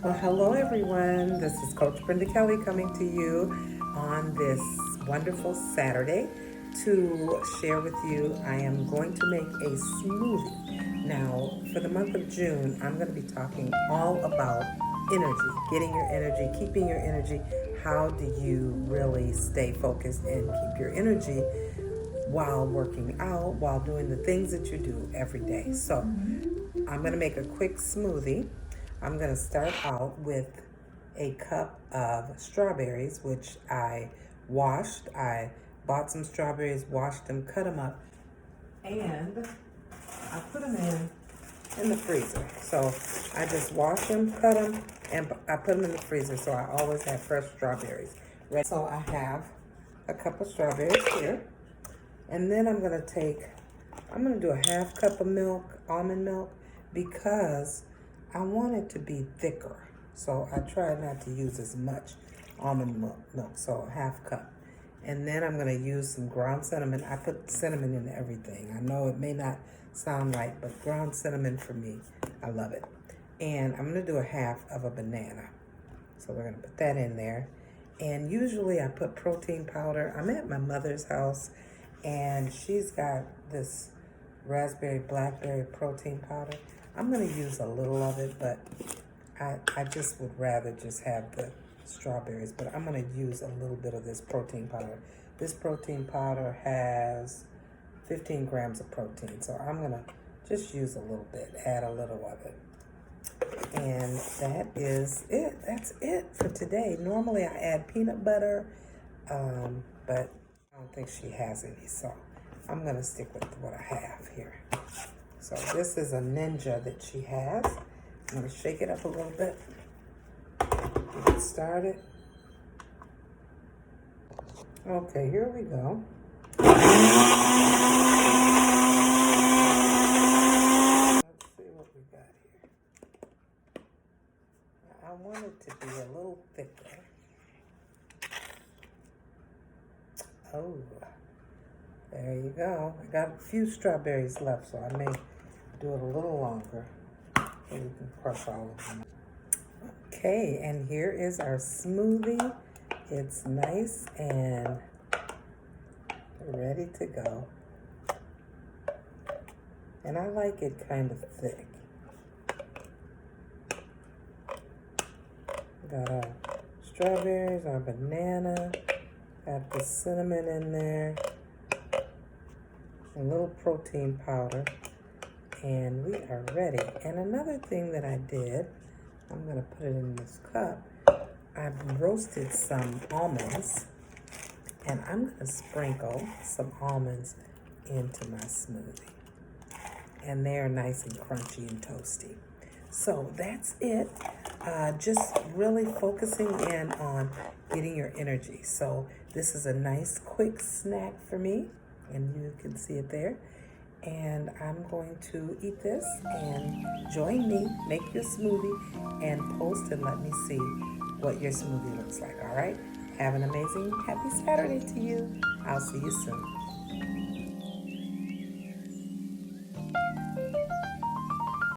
Well, hello everyone. This is Coach Brenda Kelly coming to you on this wonderful Saturday to share with you. I am going to make a smoothie. Now, for the month of June, I'm going to be talking all about energy, getting your energy, keeping your energy. How do you really stay focused and keep your energy while working out, while doing the things that you do every day? So, I'm going to make a quick smoothie. I'm going to start out with a cup of strawberries, which I washed. I bought some strawberries, washed them, cut them up, and I put them in the freezer. So I just wash them, cut them, and I put them in the freezer so I always have fresh strawberries ready. So I have a cup of strawberries here. And then I'm going to do a half cup of milk, almond milk, because I want it to be thicker. So I try not to use as much almond milk, so a half cup. And then I'm going to use some ground cinnamon. I put cinnamon in everything. I know it may not sound right, but ground cinnamon for me, I love it. And I'm going to do a half of a banana. So we're going to put that in there. And usually I put protein powder. I'm at my mother's house, and she's got this raspberry blackberry protein powder. I'm going to use a little of it, but I just would rather just have the strawberries, but I'm going to use a little bit of this protein powder. This protein powder has 15 grams of protein, so I'm going to just use a little bit, add a little of it. And that is it. That's it for today. Normally I add peanut butter, but I don't think she has any, so I'm going to stick with what I have here. So this is a Ninja that she has. I'm going to shake it up a little bit. Get it started. Okay, here we go. Let's see what we got here. I want it to be a little thicker. Oh, there you go. I got a few strawberries left, so I may do it a little longer so we can crush all of them. Okay, and here is our smoothie. It's nice and ready to go. And I like it kind of thick. Got our strawberries, our banana, got the cinnamon in there, a little protein powder, and we are ready. And another thing that I did, I'm going to put it in this cup. I've roasted some almonds, and I'm going to sprinkle some almonds into my smoothie. And they're nice and crunchy and toasty. So that's it. Just really focusing in on getting your energy. So this is a nice quick snack for me, and you can see it there. And I'm going to eat this, and join me, make your smoothie, and post and let me see what your smoothie looks like, all right? Have an amazing, happy Saturday to you. I'll see you soon.